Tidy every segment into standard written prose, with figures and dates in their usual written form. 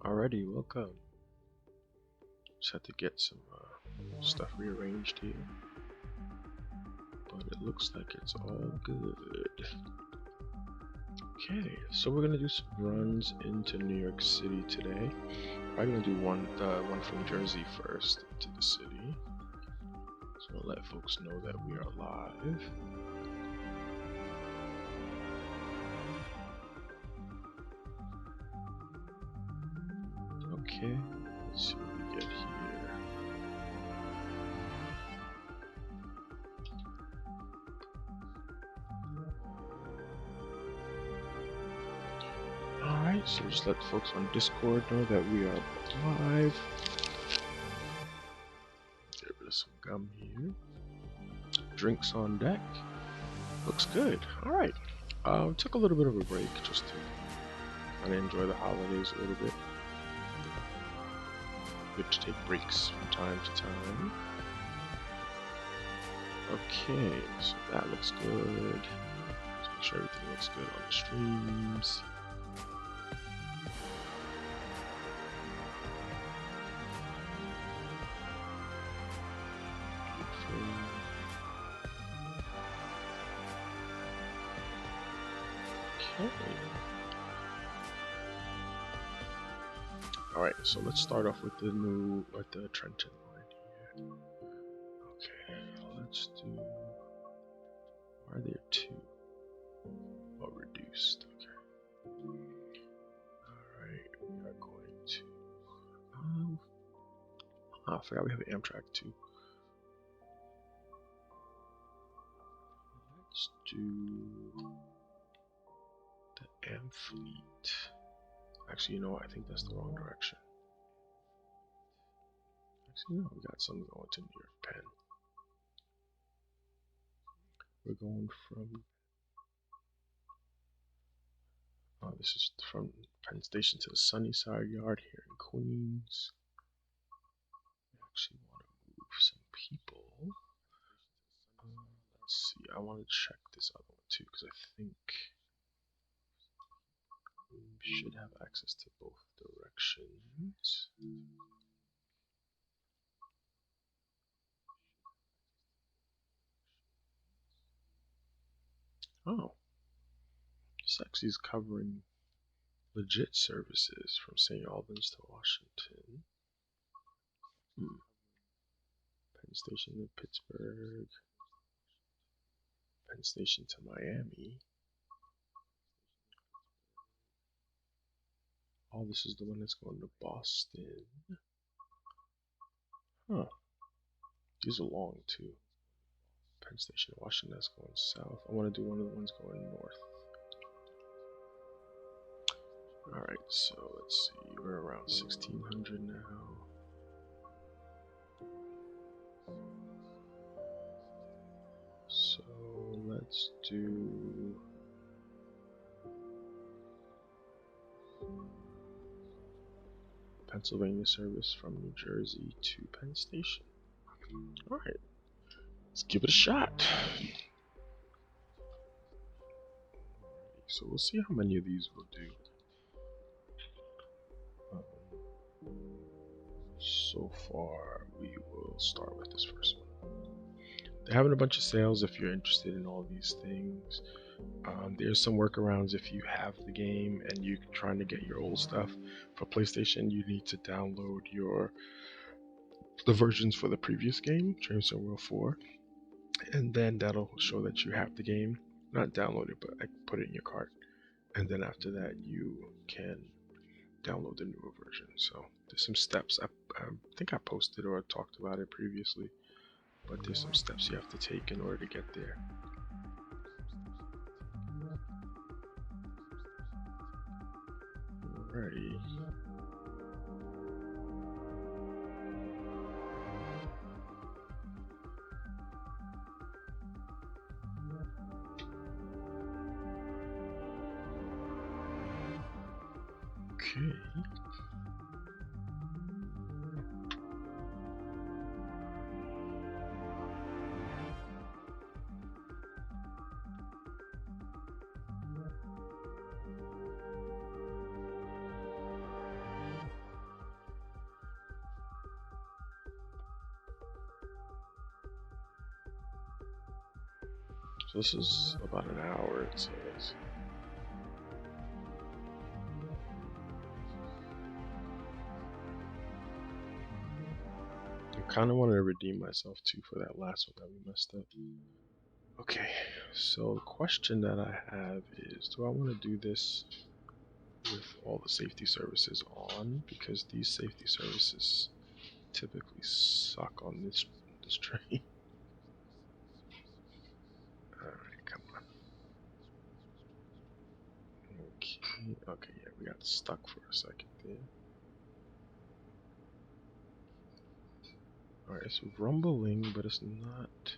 Alrighty, welcome. Just had to get some stuff rearranged here, but it looks like it's all good. Okay, so we're gonna do some runs into New York City today. I'm gonna do one from Jersey first into the city, so I'll let folks know that we are live. Okay, let's see what we get here. Alright, so just let folks on Discord know that we are live. Get rid of some gum here. Drinks on deck. Looks good. Alright. Took a little bit of a break just to kind of enjoy the holidays a little bit. Good to take breaks from time to time. Okay, so that looks good. Let's make sure everything looks good on the streams. Okay. Alright, so let's start off with the Trenton line here. Okay, let's do. Why are there two? Oh, reduced. Okay. Alright, we are going to. I forgot we have an Amtrak too. Let's do the Amfleet. Actually, you know what? I think that's the wrong direction. Actually, no, we got something going to New York Penn. We're going from. Oh, this is from Penn Station to the Sunnyside Yard here in Queens. We actually want to move some people. Let's see. I want to check this other one too because I think we should have access to both directions. Oh, this actually is covering legit services from St. Albans to Washington. Penn Station to Pittsburgh. Penn Station to Miami. Oh, this is the one that's going to Boston. Huh. These are long too. Penn Station to Washington, that's going south. I want to do one of the ones going north. Alright, so let's see. We're around 1600 now. So let's do Pennsylvania service from New Jersey to Penn Station. Alright, let's give it a shot. So we'll see how many of these we'll do. So far, we will start with this first one. They're having a bunch of sales if you're interested in all these things. There's some workarounds if you have the game and you're trying to get your old stuff. For PlayStation, you need to download the versions for the previous game, Jameson World 4, and then that'll show that you have the game. Not download it, but put it in your cart. And then after that, you can download the newer version. So there's some steps. I think I posted or talked about it previously, but there's some steps you have to take in order to get there. Alrighty. Okay. this is about an hour, it says. I kind of want to redeem myself too for that last one that we messed up. Okay, so the question that I have is, do I want to do this with all the safety services on? Because these safety services typically suck on this train. Alright, come on. Okay, yeah, we got stuck for a second there. Alright, it's rumbling, but it's not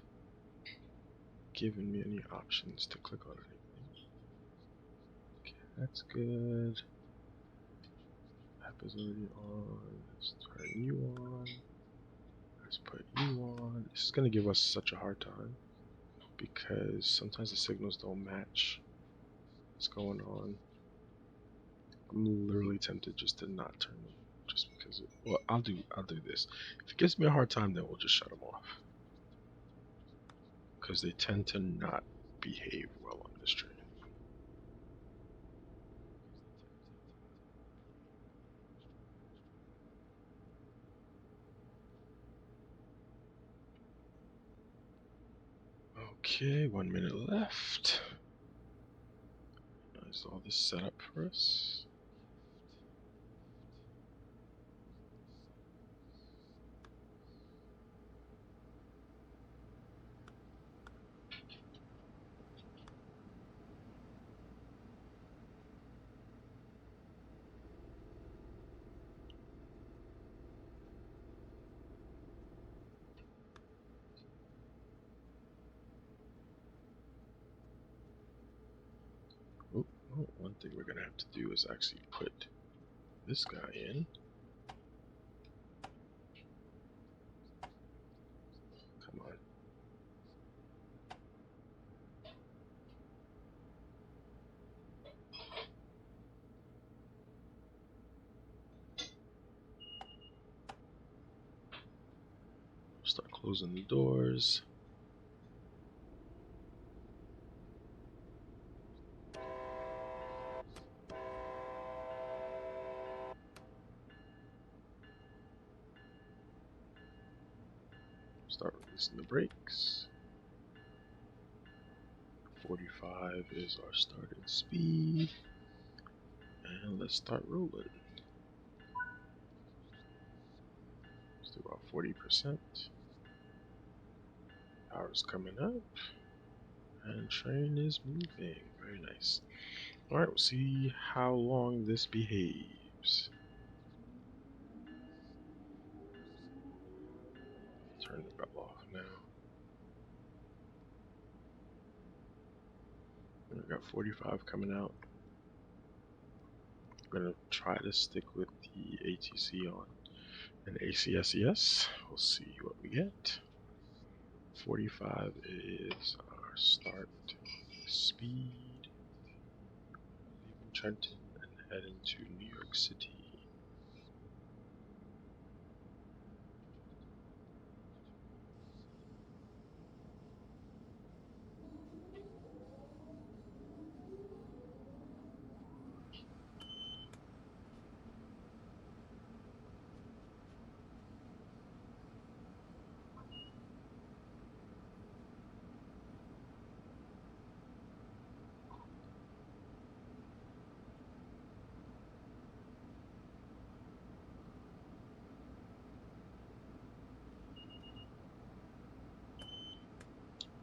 giving me any options to click on anything. Okay, that's good. App is already on. Let's turn you on. Let's put you on. This is going to give us such a hard time because sometimes the signals don't match what's going on. I'm literally tempted just to not turn them, just because. Well, I'll do this. If it gives me a hard time, then we'll just shut them off because they tend to not behave well on this train. Okay, 1 minute left. Is all this set up for us? Oh, one thing we're gonna have to do is actually put this guy in. Come on. Start closing the doors. Start releasing the brakes. 45 is our starting speed. And let's start rolling. Let's do about 40%. Power's coming up. And train is moving. Very nice. Alright, we'll see how long this behaves. Turn the bell off now. We got 45 coming out. I'm gonna try to stick with the ATC on and ACSES. We'll see what we get. 45 is our start speed. Leaving Trenton and heading to New York City.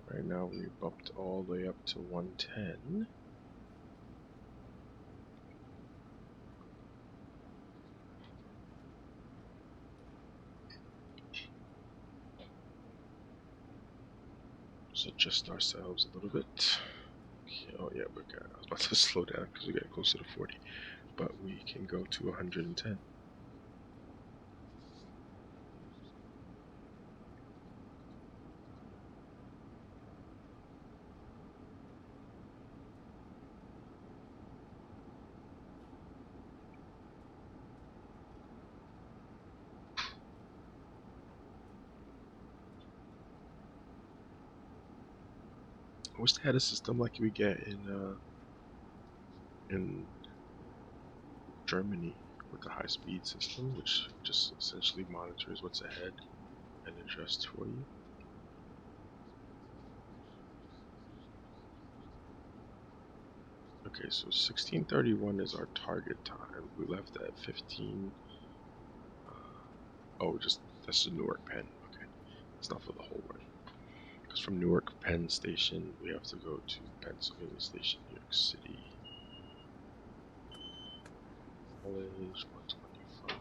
Right now we bumped all the way up to 110. So adjust ourselves a little bit. Oh yeah, we're good. I was about to slow down because we got closer to 40, but we can go to 110. I wish they had a system like we get in Germany with the high-speed system, which just essentially monitors what's ahead and adjusts for you. Okay, so 16:31 is our target time. We left at 15. Oh, that's the Newark Penn. Okay, it's not for the whole run. Because from Newark Penn Station, we have to go to Pennsylvania Station, New York City. College 125.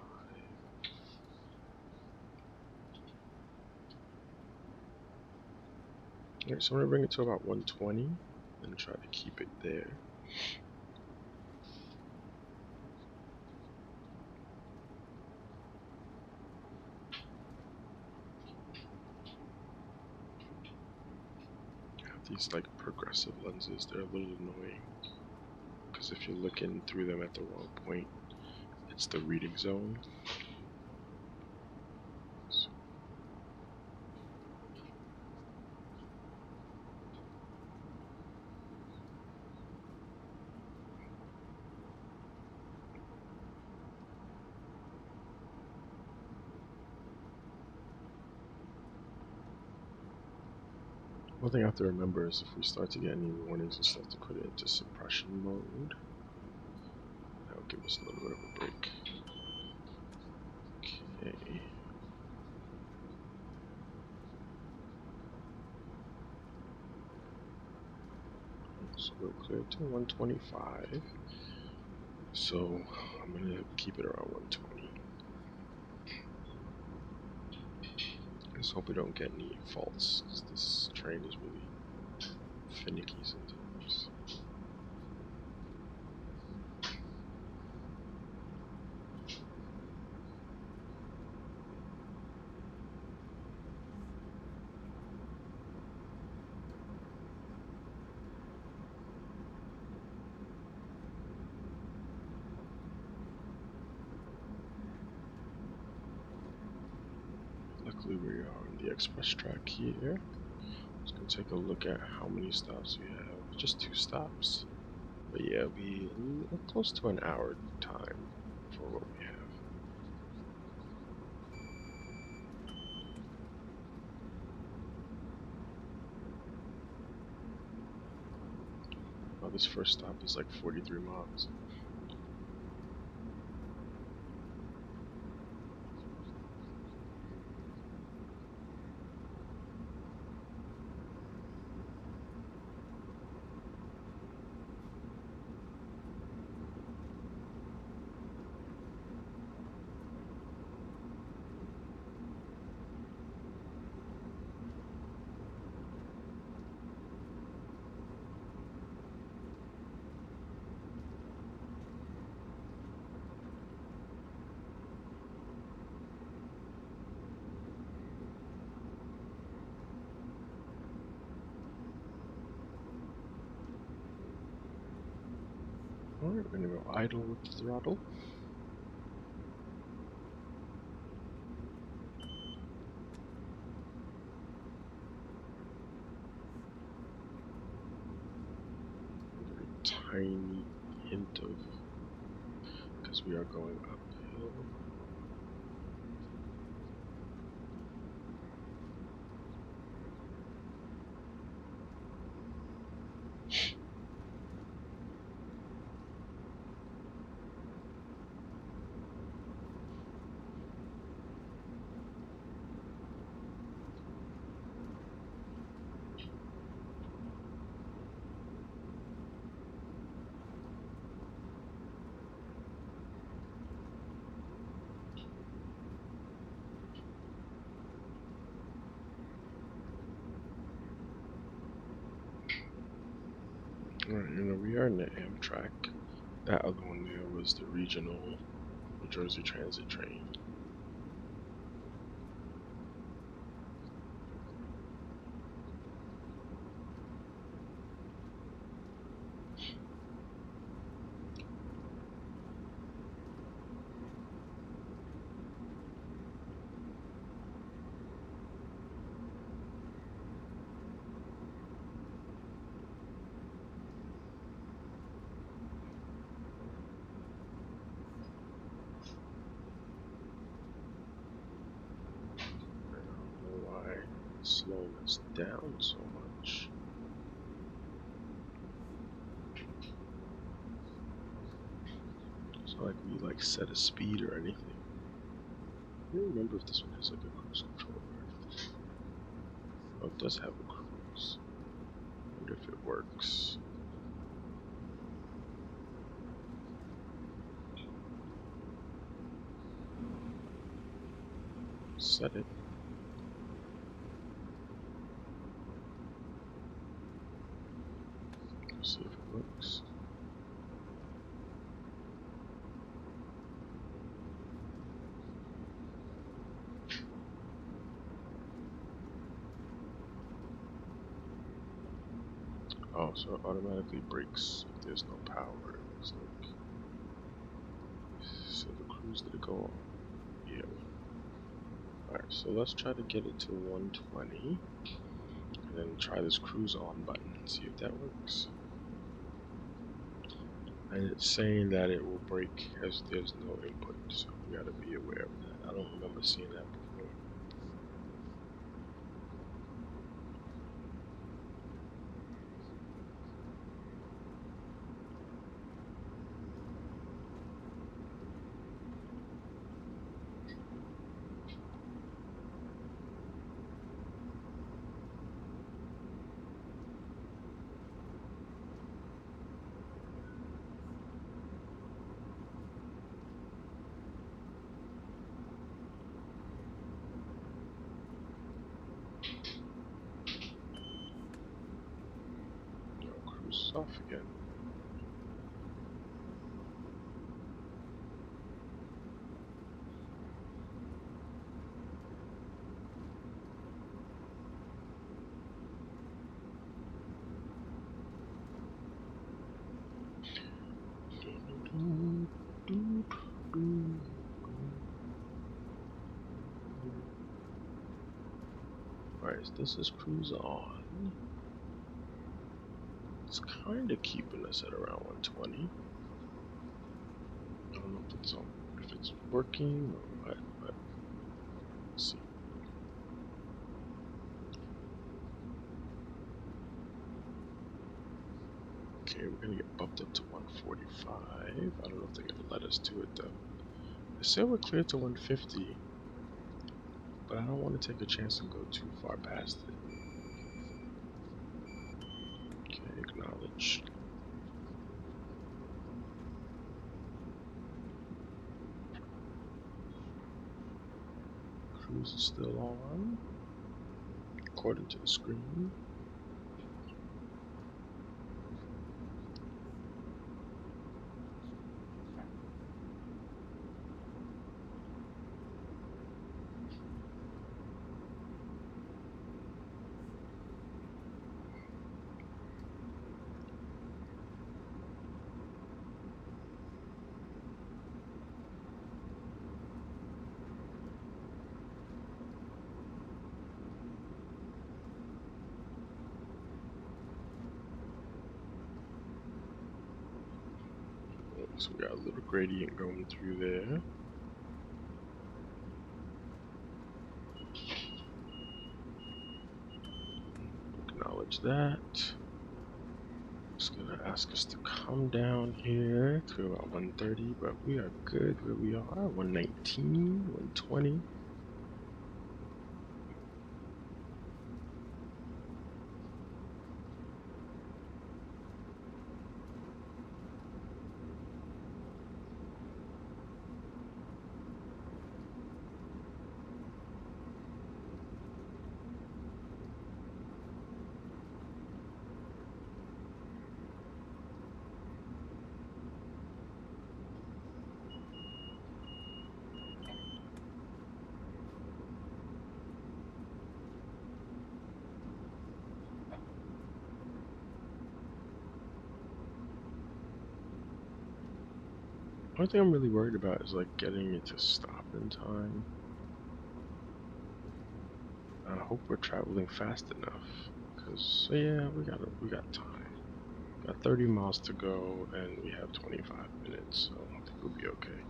Alright, so I'm gonna bring it to about 120 and try to keep it there. These like progressive lenses, they're a little annoying because if you're looking through them at the wrong point, it's the reading zone. So, one thing I have to remember is if we start to get any warnings and stuff, to put it into suppression mode. That'll give us a little bit of a break. Okay. So we're clear to 125. So I'm gonna keep it around 120. Let's hope we don't get any faults, because this train is really finicky sometimes. Luckily we are on the express track here. Just gonna take a look at how many stops we have. Just 2 stops. But yeah, it'll be close to an hour time for what we have. Oh, this first stop is like 43 miles. Alright, we're gonna go idle with the throttle. Very tiny hint of, because we are going uphill. Alright, we are in the Amtrak. That other one there was the regional New Jersey Transit train. slowing us down so much. It's not like we like set a speed or anything. I don't remember if this one has like a cruise control or anything. Oh, it does have a cruise. I wonder if it works. Set it. See if it works. Oh, so it automatically brakes if there's no power. It looks like. So the cruise did it go on? Yeah. Alright, so let's try to get it to 120. And then try this cruise on button and see if that works. And it's saying that it will brake as there's no input, so we gotta be aware of that. I don't remember seeing that before. No, cruise is off again. Alright, this is cruise on. It's kind of keeping us at around 120. I don't know if it's working or what, but let's see. Okay, we're gonna get bumped up to 145. I don't know if they're gonna let us do it though. They say we're clear to 150, but I don't want to take a chance and go too far past it. Okay, acknowledge. Cruise is still on, according to the screen. So we got a little gradient going through there. Acknowledge that. It's gonna ask us to come down here to about 130, but we are good where we are. 119, 120. One thing I'm really worried about is like getting it to stop in time. I hope we're traveling fast enough, cause yeah, we got time. Got 30 miles to go, and we have 25 minutes, so I think we'll be okay.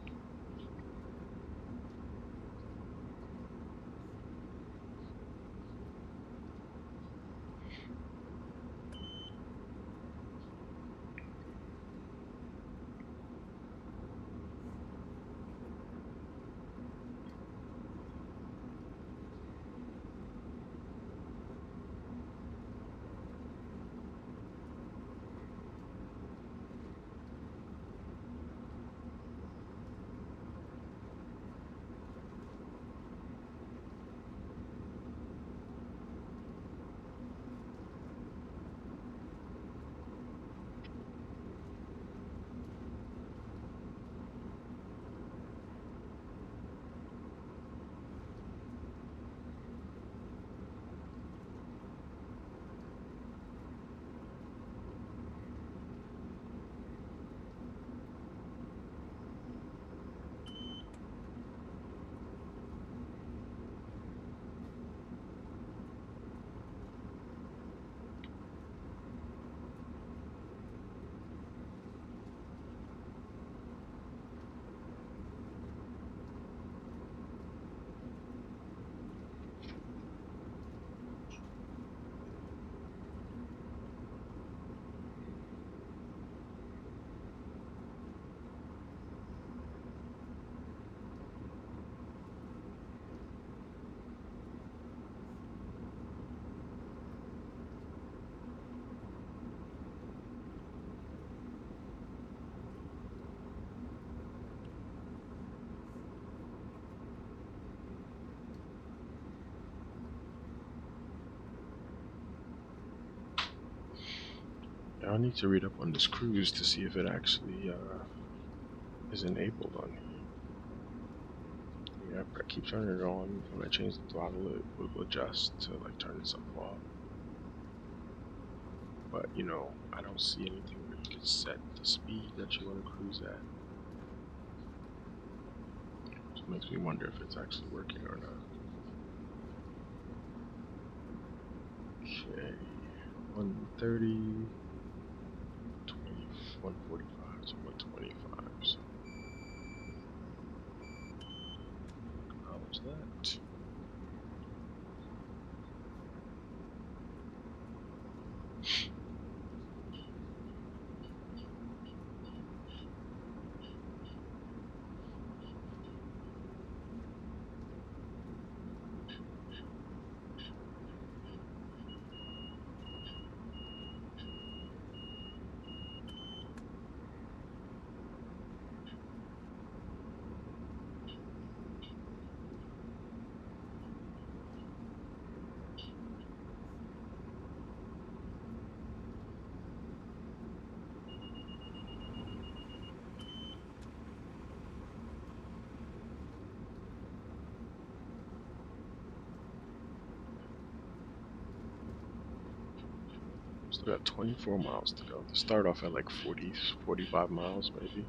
Yeah, I need to read up on this cruise to see if it actually is enabled on here. Yeah, if I keep turning it on, when I change the throttle, it will adjust to like turn itself off. But you know, I don't see anything where you can set the speed that you want to cruise at. So it makes me wonder if it's actually working or not. Okay, 130, 20, 145 to 125. So acknowledge that. Still got 24 miles to go. To start off at like 40, 45 miles maybe.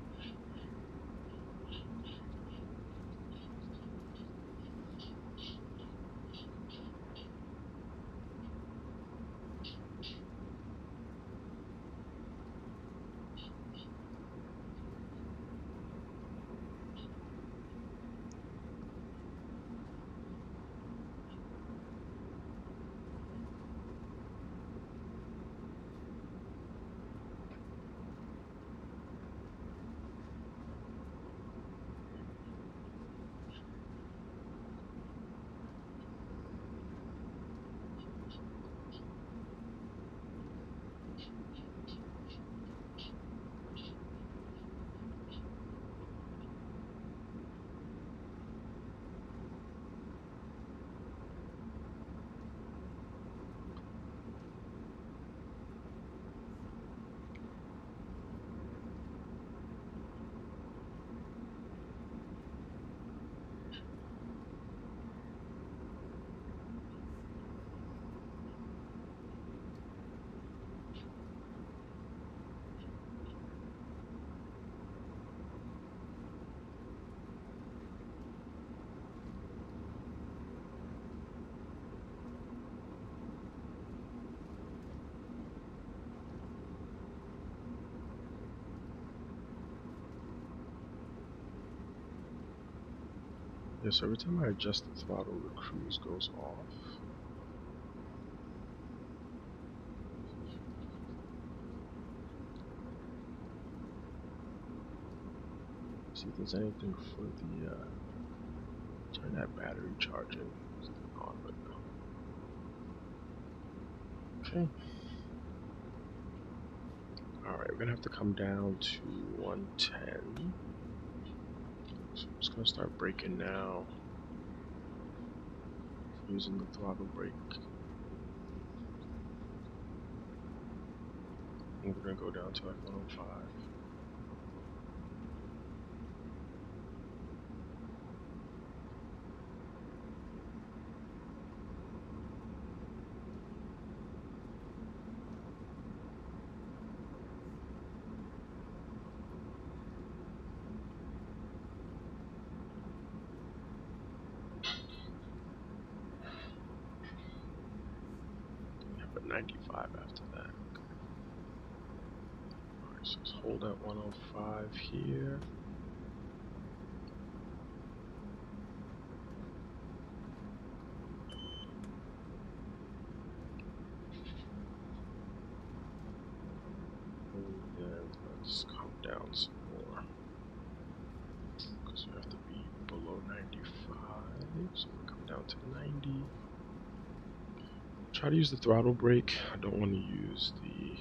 Yes, every time I adjust the throttle, the cruise goes off. See if there's anything for the turn that battery charging on, but no. Okay. Alright, we're gonna have to come down to 110. So I'm just gonna start braking now. Using the throttle brake. And we're gonna go down to like 105. Yeah, but 95 after that. Alright, so let's hold at 105 here. And then let's come down some more. Because we have to be below 95. So we'll come down to 90. Try to use the throttle brake. I don't want to use the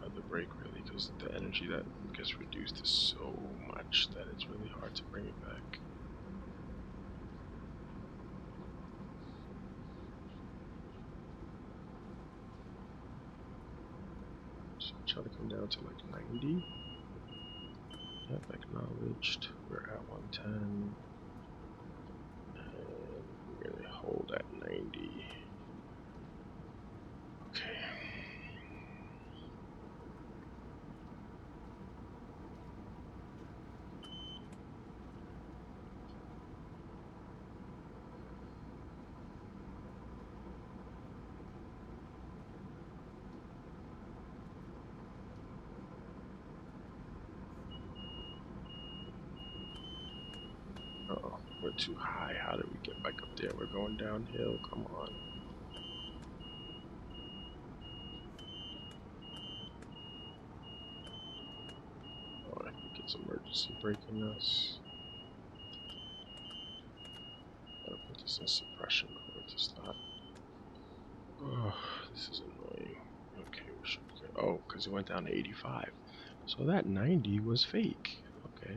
other brake really, because the energy that gets reduced is so much that it's really hard to bring it back. So try to come down to like 90. Yep, acknowledged. We're at 110. And we're gonna hold at 90. Okay. Uh-oh, we're too high. How did we get back up there? We're going downhill. Come on. Oh, I think it's emergency braking us. Gotta put this in suppression for it to stop. Oh, this is annoying. Okay, we should be good. Oh, because it went down to 85. So that 90 was fake. Okay.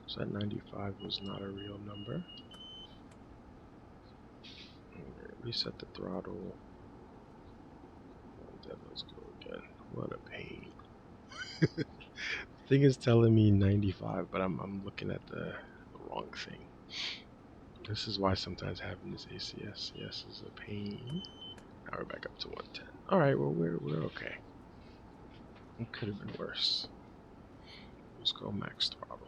So that 95 was not a real number. Reset the throttle. And then let's go again. What a pain. The thing is telling me 95, but I'm looking at the wrong thing. This is why sometimes having this ACS is a pain. Now we're back up to 110. Alright, well we're okay. It could have been worse. Let's go max throttle.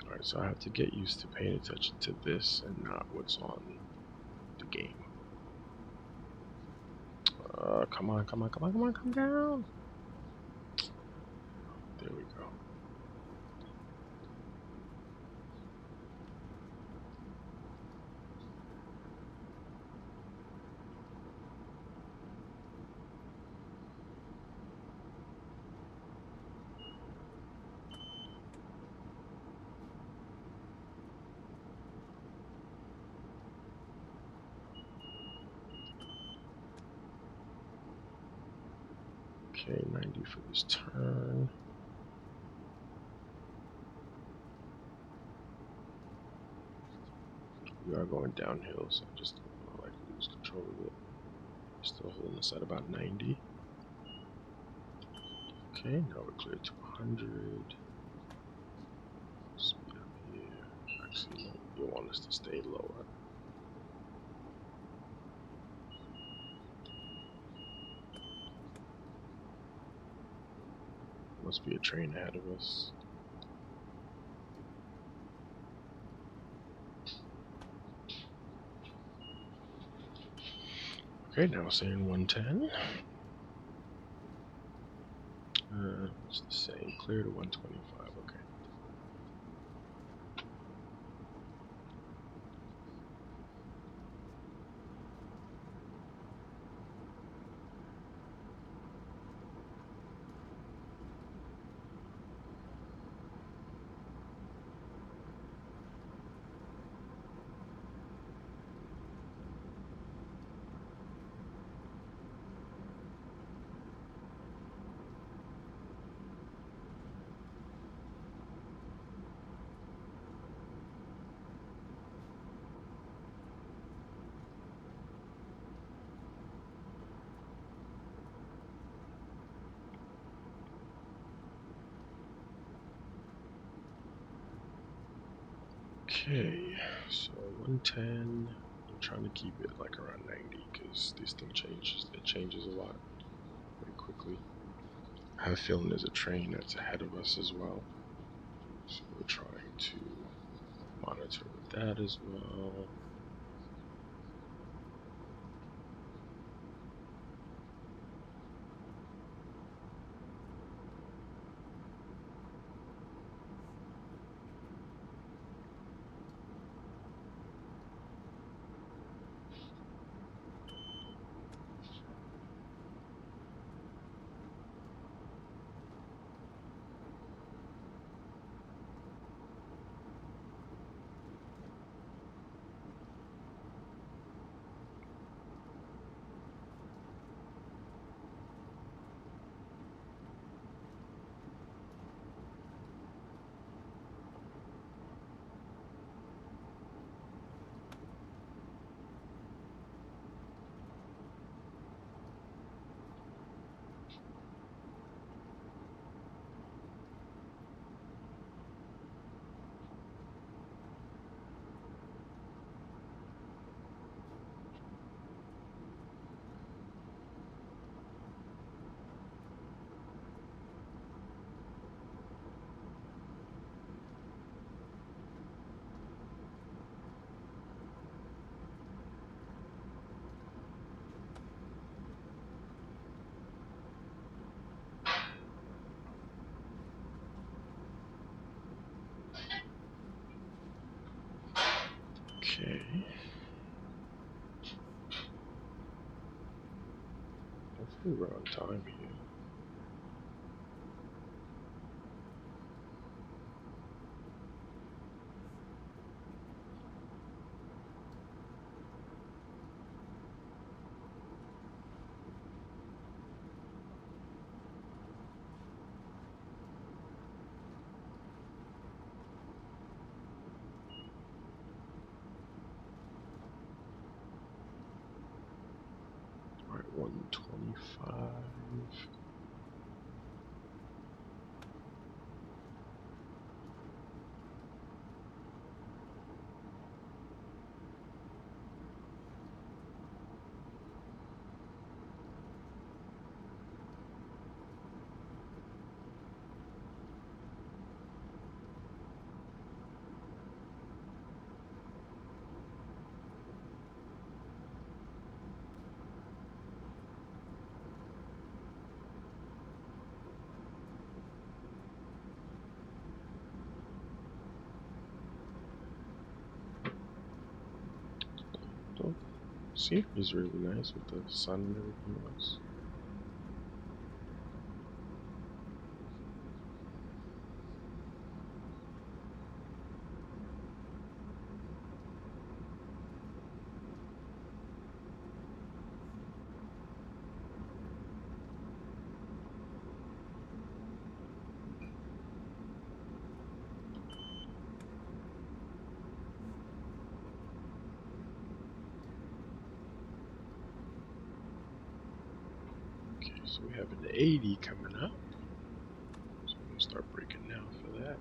Alright, so I have to get used to paying attention to this and not what's on the game. Come on, come down. There we go. Okay, 90 for this turn. We are going downhill, so I just don't like to lose control of it. Still holding us at about 90. Okay, now we're clear to 100. Speed up here. Actually, no, you want us to stay lower. Must be a train ahead of us. Okay, now saying 110. It's the same. Clear to 125. Okay. Okay, so 110. I'm trying to keep it like around 90 because this thing changes. It changes a lot very quickly. I have a feeling there's a train that's ahead of us as well. So we're trying to monitor with that as well. Okay. Hopefully we're on time here. Alright, 125. The scenery is really nice with the sun and everything else. Okay, so we have an 80 coming up. So I'm gonna start breaking now for that.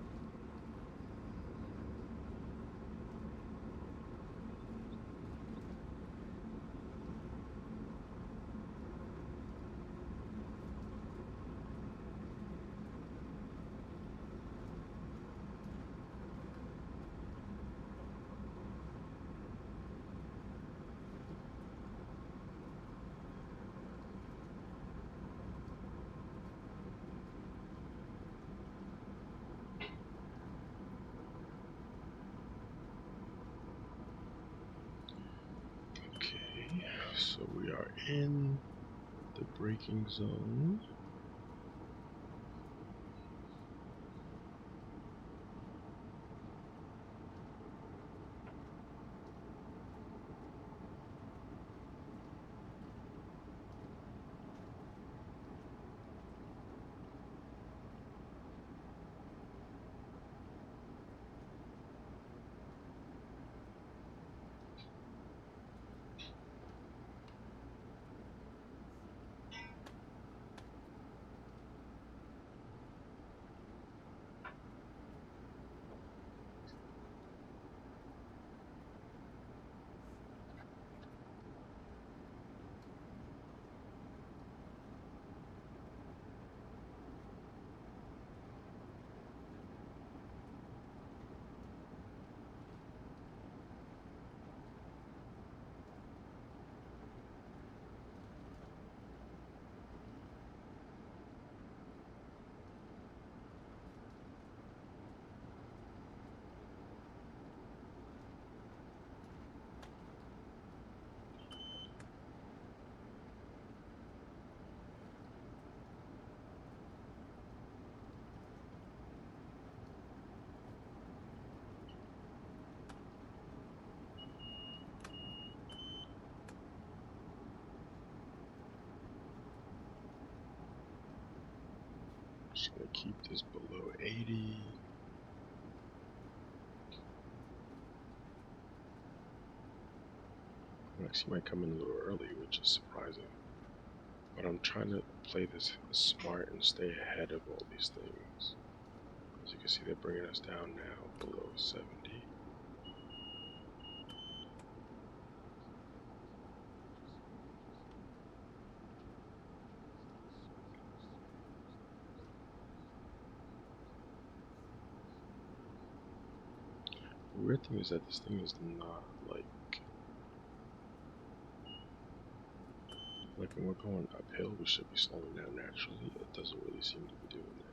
Okay, so we are in the braking zone. Just gonna keep this below 80. Actually might come in a little early, which is surprising. But I'm trying to play this smart and stay ahead of all these things. As you can see, they're bringing us down now below 70. The weird thing is that this thing is not like when we're going uphill, we should be slowing down naturally. It doesn't really seem to be doing that.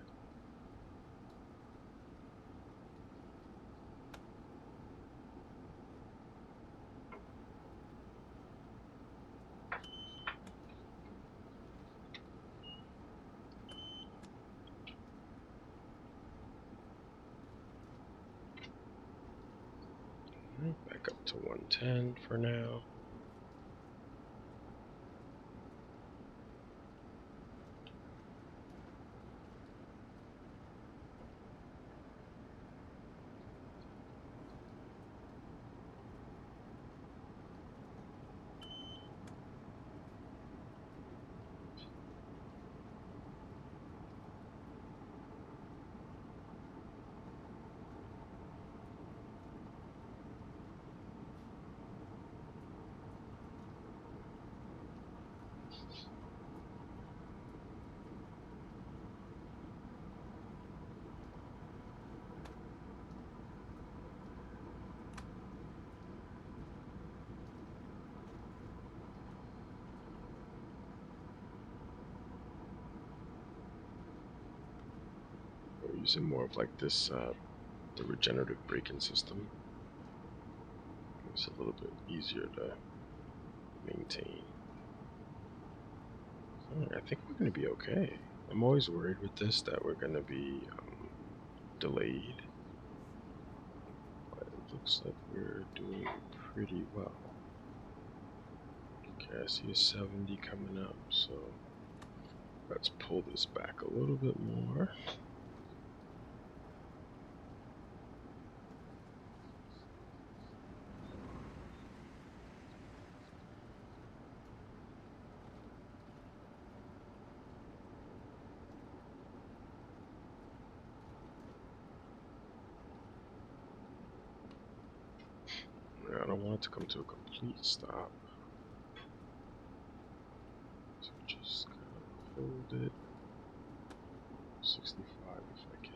Alright, back up to 110 for now. We're using more of like this, the regenerative braking system. It's a little bit easier to maintain. I think we're going to be okay. I'm always worried with this that we're going to be delayed, but it looks like we're doing pretty well. Okay, I see a 70 coming up, so let's pull this back a little bit more. I don't want it to come to a complete stop. So just kind of hold it. 65 if I can.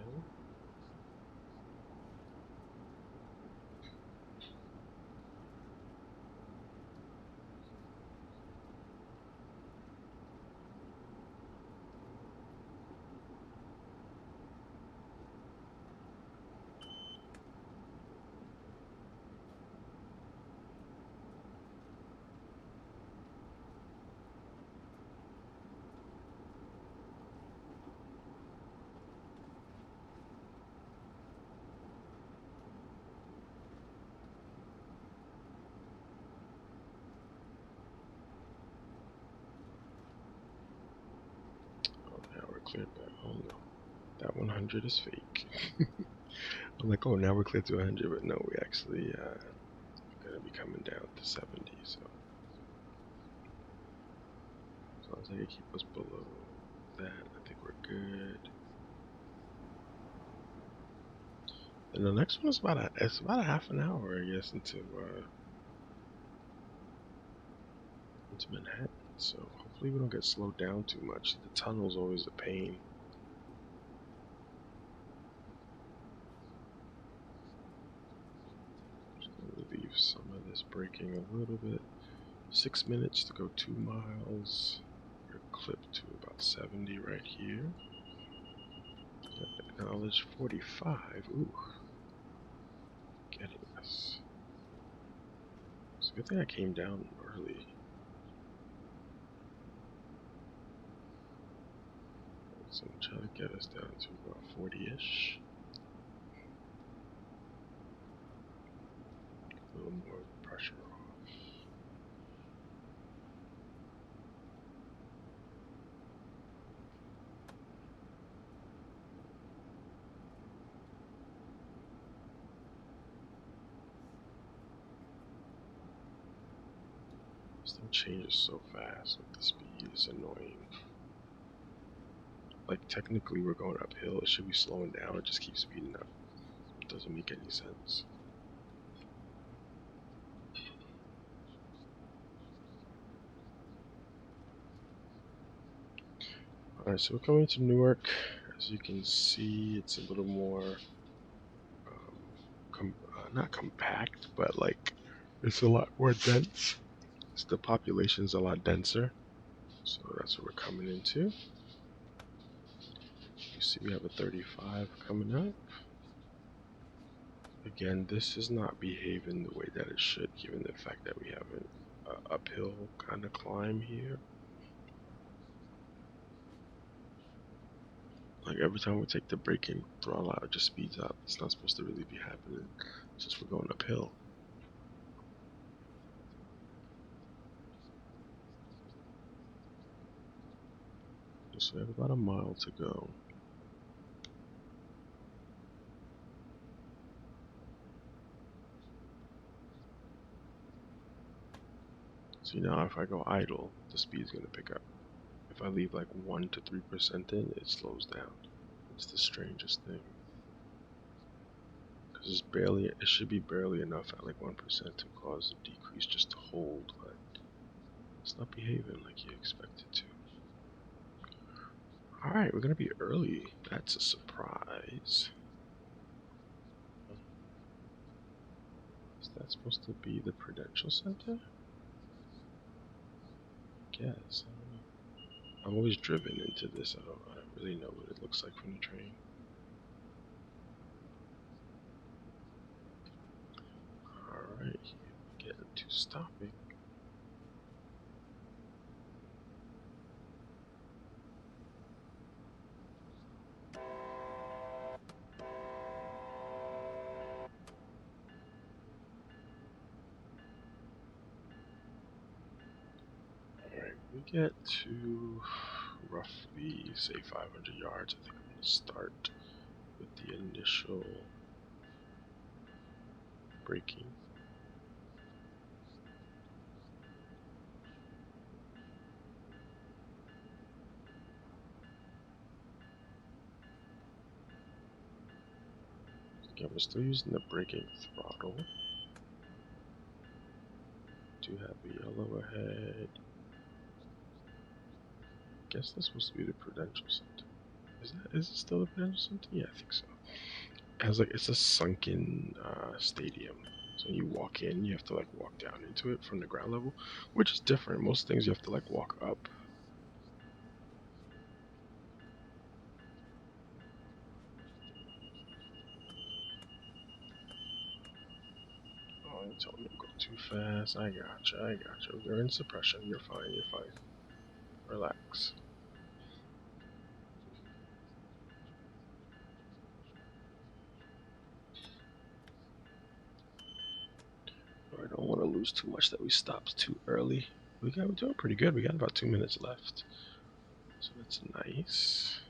Cleared back. Oh no, that 100 is fake. I'm like, oh, now we're clear to 100, but no, we actually gonna be coming down to 70. So as long as I can keep us below that, I think we're good. And the next one is it's about a half an hour, I guess, into Manhattan. So hopefully we don't get slowed down too much. The tunnel's always a pain. Leave some of this braking a little bit. 6 minutes to go 2 miles. We're clipped to about 70 right here. Acknowledge 45. Ooh, getting us. It's a good thing I came down early. So I'm trying to get us down to about 40-ish. A little more pressure off. This thing changes so fast with the speed. It's annoying. Like, technically, we're going uphill. It should be slowing down. It just keeps speeding up. It doesn't make any sense. Alright, so we're coming to Newark. As you can see, it's a little more, not compact, but like, it's a lot more dense. The population's a lot denser. So that's what we're coming into. You see we have a 35 coming up. Again, this is not behaving the way that it should, given the fact that we have an uphill kind of climb here. Like every time we take the braking throttle out, it just speeds up. It's not supposed to really be happening. It's just we're going uphill. So we have about a mile to go. See, now if I go idle, the speed's gonna pick up. If I leave like 1 to 3% in, it slows down. It's the strangest thing. Because it's barely, it should be barely enough at like 1% to cause a decrease just to hold, but it's not behaving like you expect it to. Alright, we're gonna be early. That's a surprise. Is that supposed to be the Prudential Center? I guess. I don't know. I've always driven into this. I don't really know what it looks like from the train. Alright, getting to stopping. Alright, we get to roughly, say, 500 yards. I think I'm going to start with the initial braking. Again, we're still using the braking throttle. Do have a yellow ahead. I guess that's supposed to be the Prudential Center. Is it still the Prudential Center? Yeah, I think so. It's a sunken stadium. So when you walk in, you have to like walk down into it from the ground level, which is different. Most things you have to like walk up. Oh, you told me to go too fast. I gotcha. You're in suppression. You're fine. Relax. I don't want to lose too much that we stopped too early. We're doing pretty good. We got about 2 minutes left. So that's nice.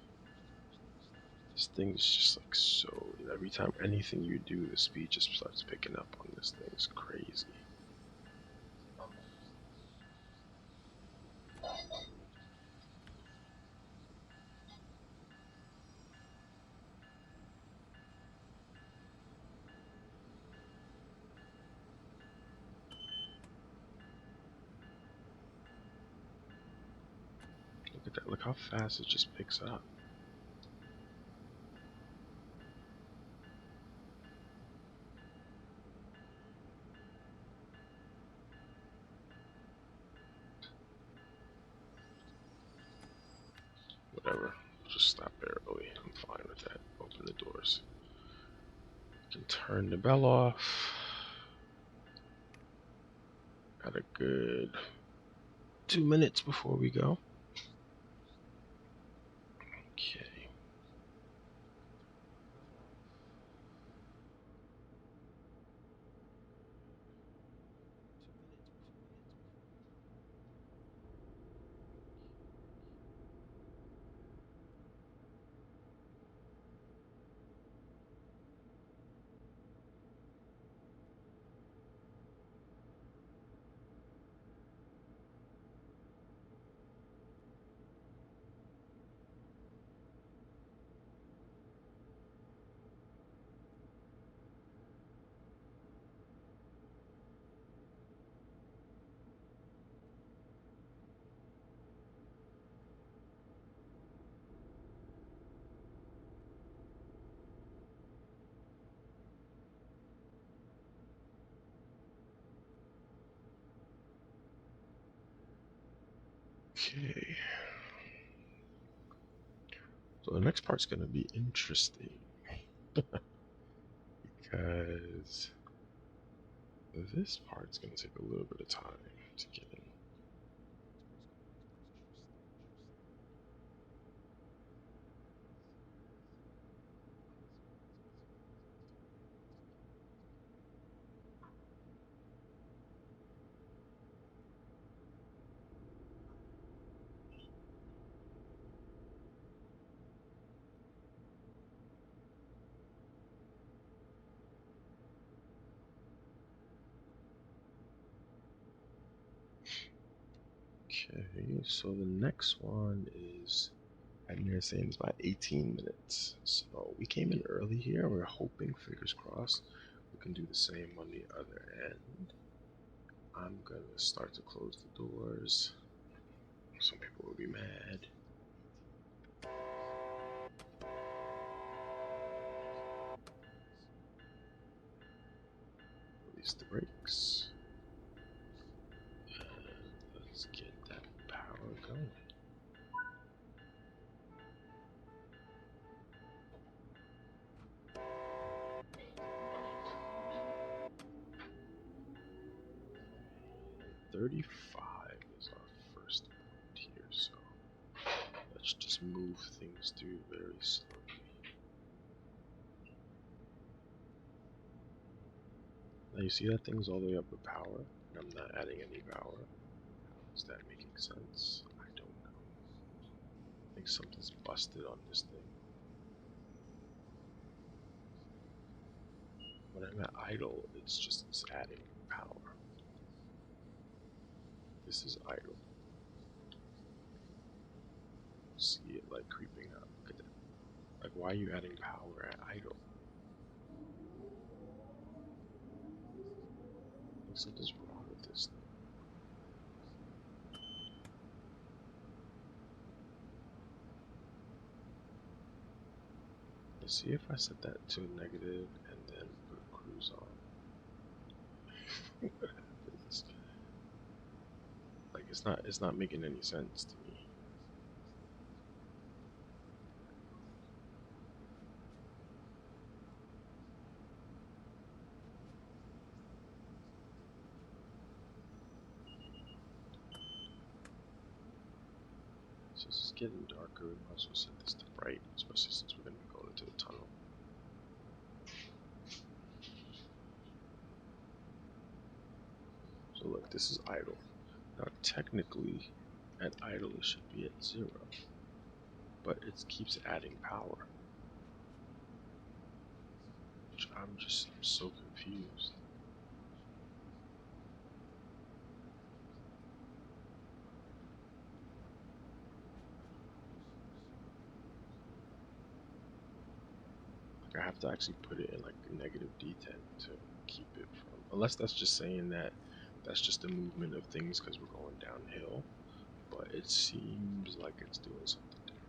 This thing is just like so. Every time anything you do, the speed just starts picking up on this thing. It's crazy. Look at that. Look how fast it just picks up. Whatever. Just stop there early. I'm fine with that. Open the doors. You can turn the bell off. Got a good 2 minutes before we go. Okay. Okay. So the next part's going to be interesting because this part's going to take a little bit of time to get in. Okay, so the next one is at near saying it's about 18 minutes. So we came in early here. We're hoping, fingers crossed, we can do the same on the other end. I'm gonna start to close the doors. Some people will be mad. Release the brakes. And let's get that power going. $35 is our first point here, so let's just move things through very slowly. Now you see that thing's all the way up with power, and I'm not adding any power. How is that making sense? I don't know. I think something's busted on this thing. When I'm at idle, it's adding power. This is idle. See it like creeping up. Look at that. Like, why are you adding power at idle? I think something's wrong with this thing. Let's see if I set that to negative and then put cruise on. What happens? Like, it's not making any sense to me. So this is getting darker. We might as well set this to bright, especially since we're going to be going into the tunnel. So look, this is idle. Now technically, at idle it should be at 0, but it keeps adding power. Which I'm so confused. Like, I have to actually put it in like negative D10 to keep it from, unless that's just saying that that's just the movement of things because we're going downhill, but it seems like it's doing something different.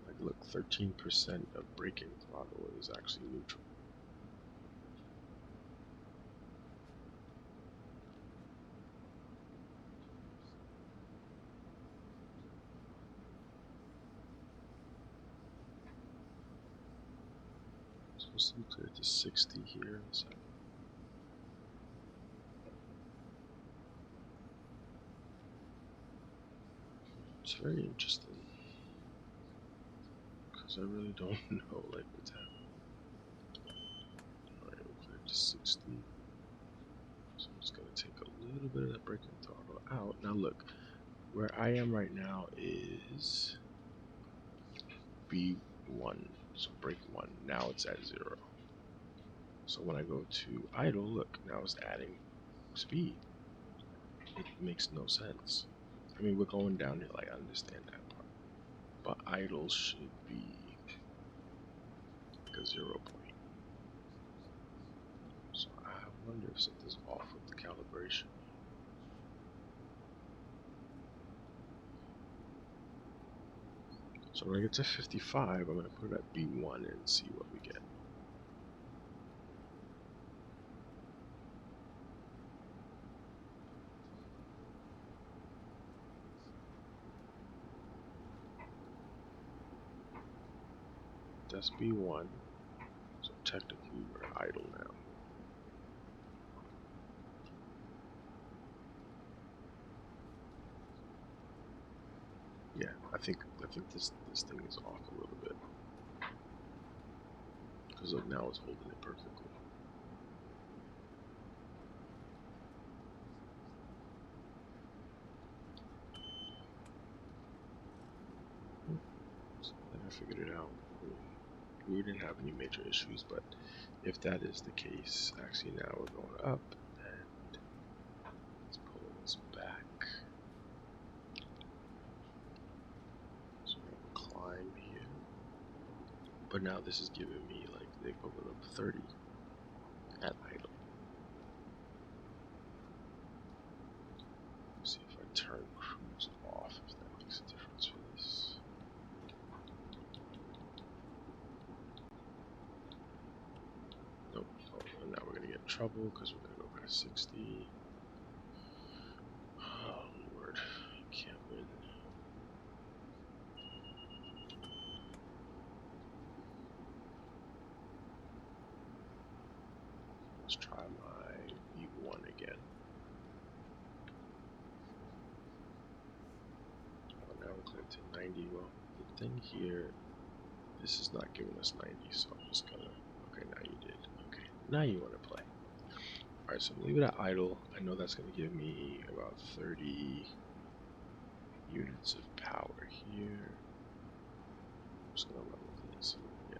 Like, look, 13% of braking throttle is actually neutral. It's supposed to be clear to 60 here. So it's very interesting because I really don't know like what's happening. Alright, we're clear to 60. So I'm just gonna take a little bit of that braking throttle out. Now look, where I am right now is B1, so brake 1. Now it's at 0. So when I go to idle, look, now it's adding speed. It makes no sense. I mean, we're going downhill, I understand that part. But idle should be like a 0 point. So I wonder if something's off with the calibration. So when I get to 55, I'm going to put it at B1 and see what we get. that's B1. So technically we're idle now. Yeah, I think this thing is off a little bit. Because look, now it's holding it perfectly. So then I figured it out. We didn't have any major issues, but if that is the case, actually now we're going up, and let's pull this back. So we have a climb here, but now this is giving me like the equivalent of 30 at idle. Let's see if I turn cruise off, if that makes a difference for this. Nope. Oh, and now we're gonna get in trouble because we're gonna go past 60. Oh Lord, can't win. Let's try my B1 again. Oh, now we're clear to 90. Well, the thing here, this is not giving us 90, so I'm just gonna. Okay, now you did. Okay, now you want to play. Alright, so I'm gonna leave it at idle. I know that's gonna give me about 30 units of power here. I'm just gonna run with this. Yeah.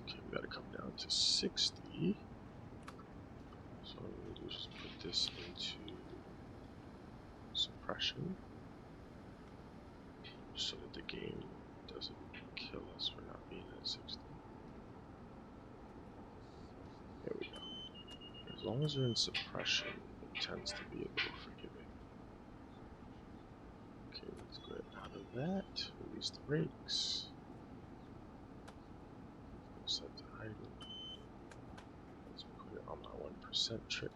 Okay, we gotta come down to 60. So what I'm gonna do is just put this into suppression so that the game doesn't kill us for not being at 60. There we go. As long as you're in suppression, it tends to be a little forgiving. Okay, let's get out of that. Release the brakes. Set to idle. Let's put it on my 1% trick.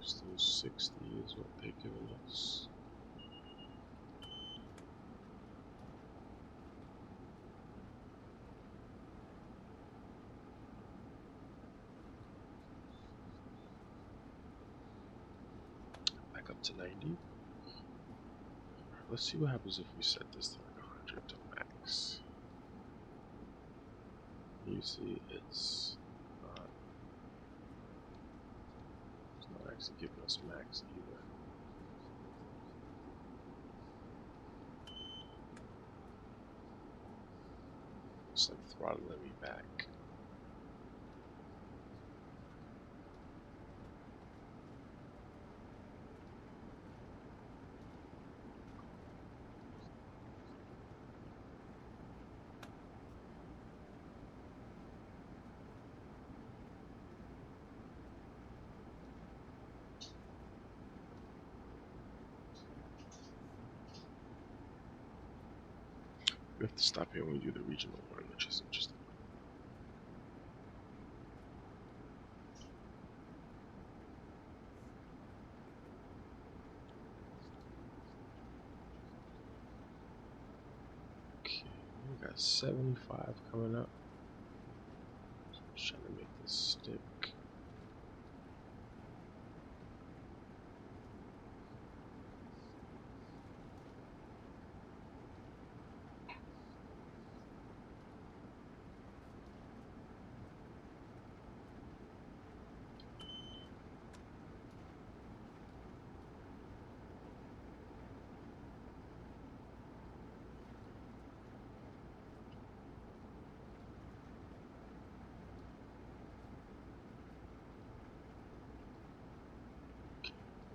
Still 60 is what they've given us. Back up to 90. Right, let's see what happens if we set this to like 100 to max. You see, it's not actually giving us max either. It's like throttling me back. We have to stop here when we do the regional one, which is interesting. Okay, we got 75 coming up. So I'm just trying to make this stick.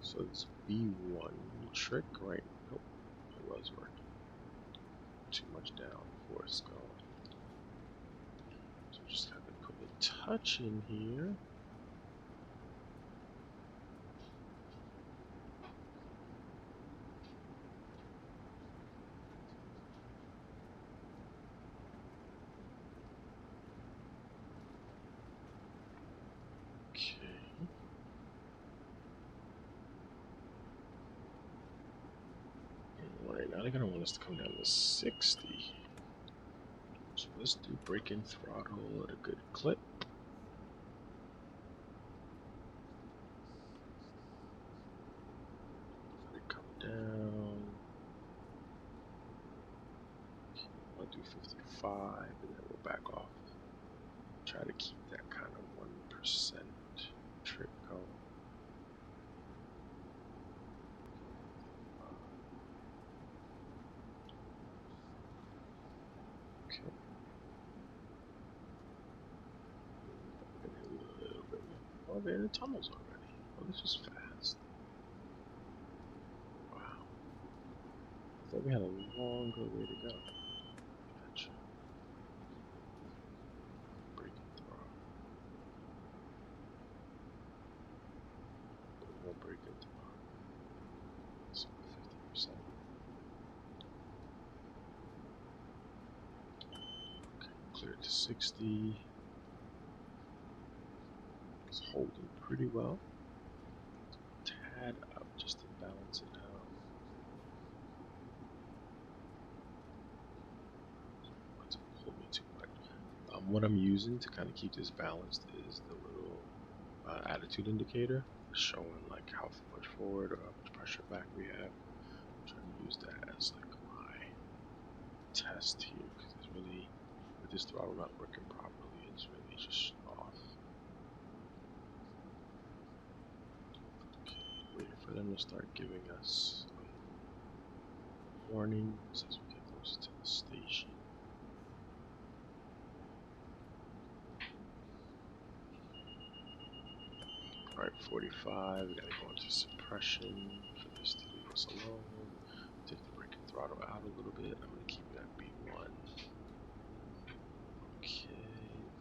So this B1 trick, right? Nope, it was working. Too much down force going. So just have to put a touch in here. Okay. Alright, now they're gonna want us to come down to 60. So let's do braking throttle at a good clip. Let it come down. I'll do 55 and then we'll back off. Try to keep that kind of 1% trip going. Okay. A little bit more. Oh, they're in the tunnels already. Oh, this is fast. Wow. I thought we had a longer way to go. Gotcha. Braking throttle. More braking throttle. So 50%. Okay, clear it to 60. It's holding pretty well. Tad up just to balance it out. Not to pull me too much. What I'm using to kind of keep this balanced is the little attitude indicator, showing like how much forward or how much pressure back we have. I'm trying to use that as like my test here because it's really, with this throttle not working properly, it's really just off. Okay, waiting for them to start giving us warnings as we get closer to the station. Alright, 45, we gotta go into suppression for this to leave us alone. Take the braking throttle out a little bit. I'm gonna keep it at B1. Okay,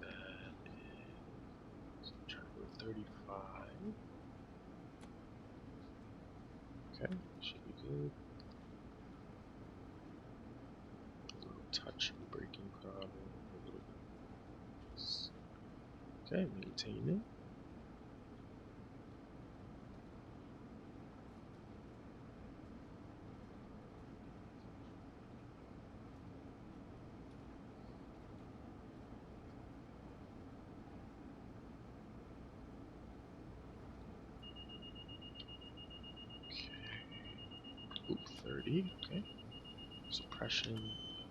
that is, I'm trying to go 35. Okay, should be good. A little touch of braking throttle, a little bit. Okay, maintain it. Okay. Ooh, 30. Okay. Suppression.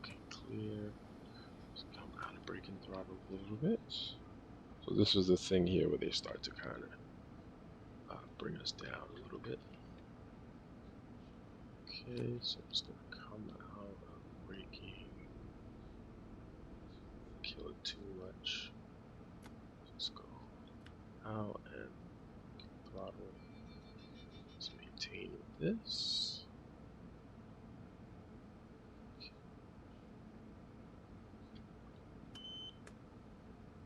Okay, clear. So come out of braking throttle a little bit. So this was the thing here where they start to kind of bring us down a little bit. Okay, so I'm just gonna come out of braking. Kill it too much. Just go out and throttle. Let's maintain with this.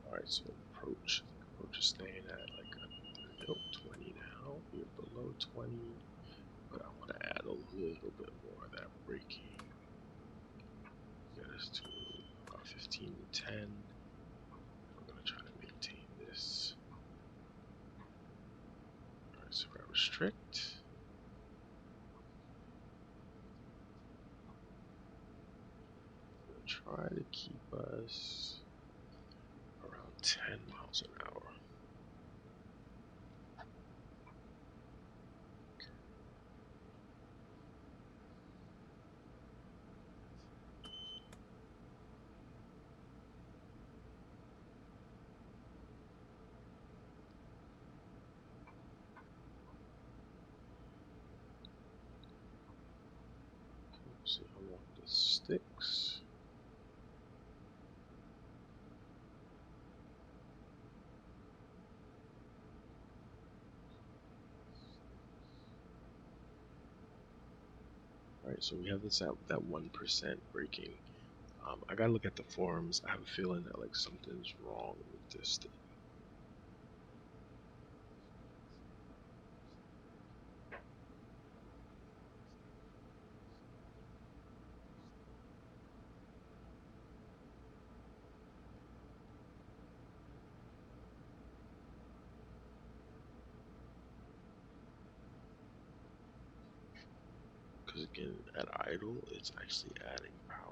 Alright, so approach. Approach is staying at like a 20 now. We're below 20, but I want to add a little bit more of that braking. Get us to about 15 to 10. We're going to try to maintain this. Alright, so I restrict. I'm going to try to keep us around 10 miles an hour. See how long this sticks. Alright, so we have this at that 1% breaking. I gotta look at the forums. I have a feeling that like something's wrong with this thing. Because again, at idle, it's actually adding power.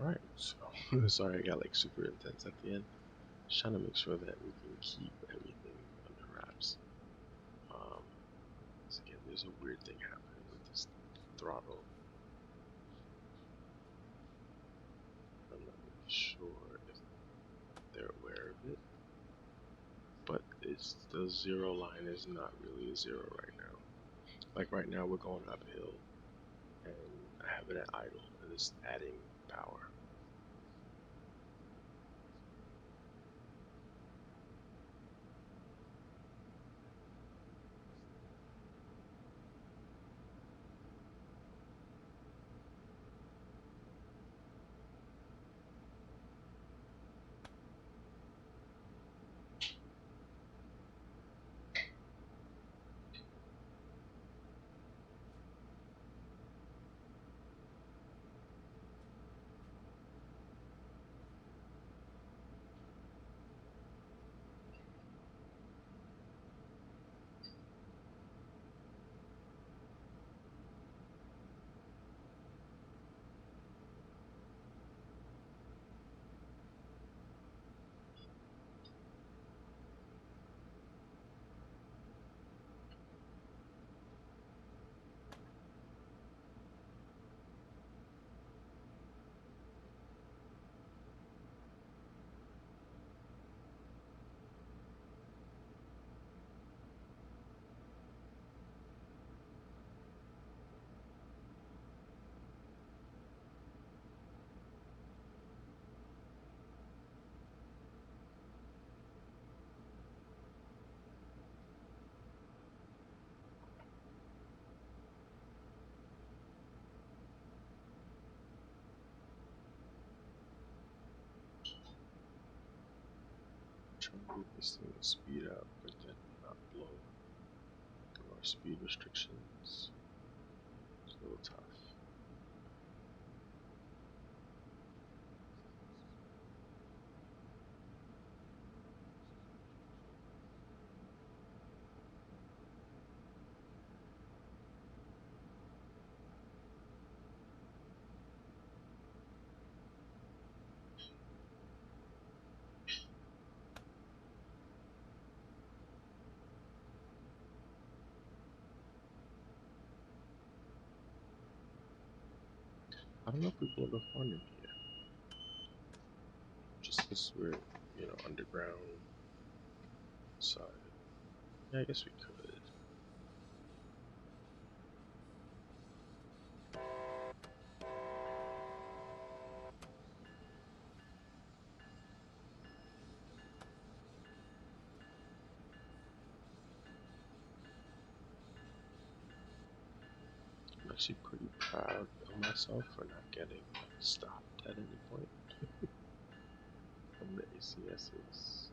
Alright, so sorry I got like super intense at the end. Just trying to make sure that we can keep everything under wraps. So again, there's a weird thing happening with this throttle. I'm not really sure if they're aware of it, but it's the zero line is not really a zero right now. Like right now, we're going uphill, and I have it at idle, and it's adding power. Trying to get this thing to speed up, but then not blow through our speed restrictions. It's a little tough. I don't know if we blow the horn in here. Just because we're, underground side. Yeah, I guess we could. I'm actually pretty proud of myself for not getting stopped at any point. ACSs.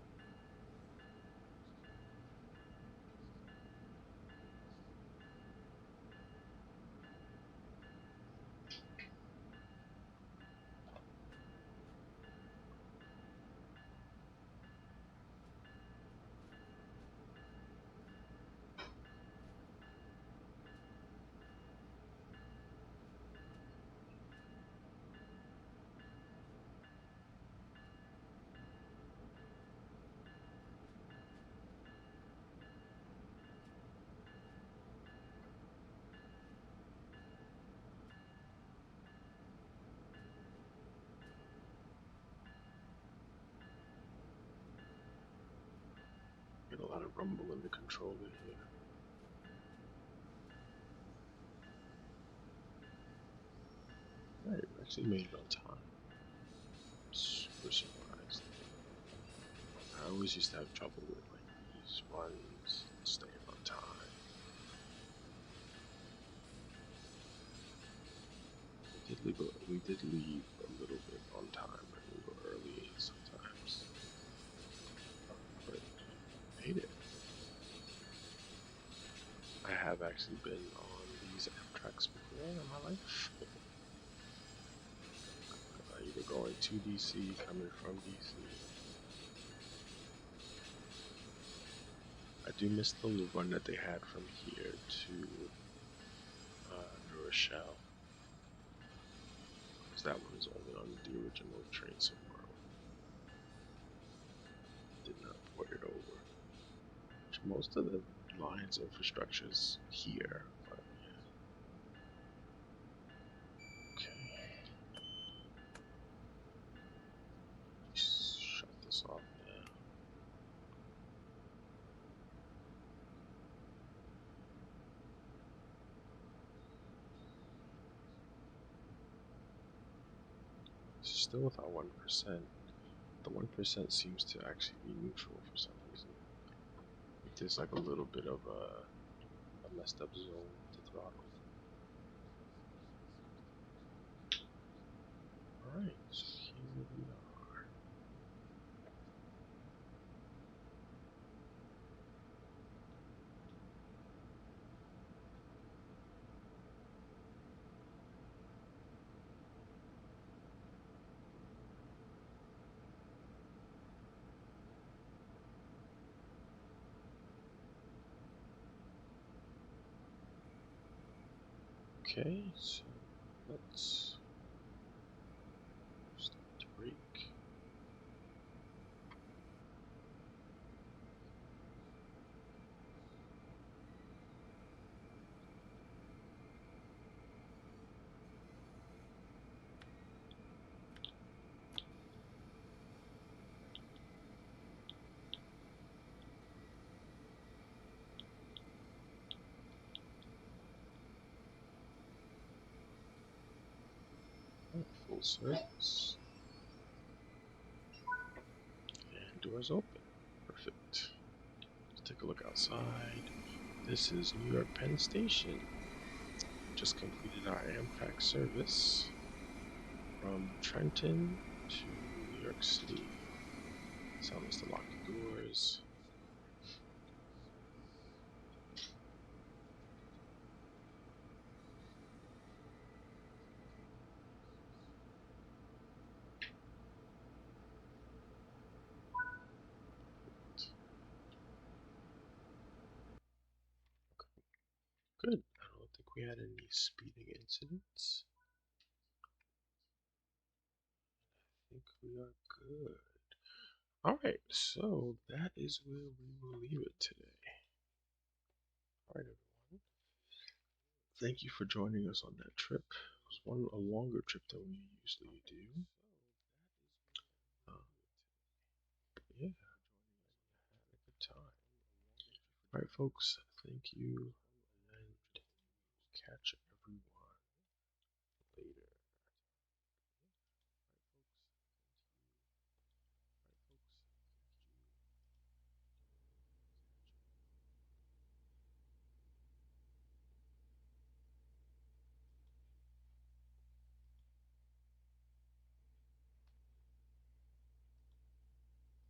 Get a lot of rumble in the controller here. Alright, we actually made it on time. Super surprised. I always used to have trouble with like these runs, staying on time. We did leave a little bit on time, and we were early sometimes, but made it. I have actually been on these Amtrak's before in my life. Either going to DC, coming from DC. I do miss the run that they had from here to New Rochelle, because that one is only on the original Trains of World. Did not port it over. Most of the lines infrastructure is here, but yeah. Okay. Shut this off now. This is still without 1%. The 1% seems to actually be neutral for some reason. Like there's like a little bit of a messed up zone with the throttle. Alright, so here we are. Okay, so let's start to brake. Full service. And doors open. Perfect. Let's take a look outside. This is New York Penn Station. Just completed our Amtrak service from Trenton to New York City. So let's lock the doors. Good. I don't think we had any speeding incidents. I think we are good. Alright, so that is where we will leave it today. Alright, everyone. Thank you for joining us on that trip. It was a longer trip than we usually do. Yeah, had a good time. Alright, folks, thank you, and catch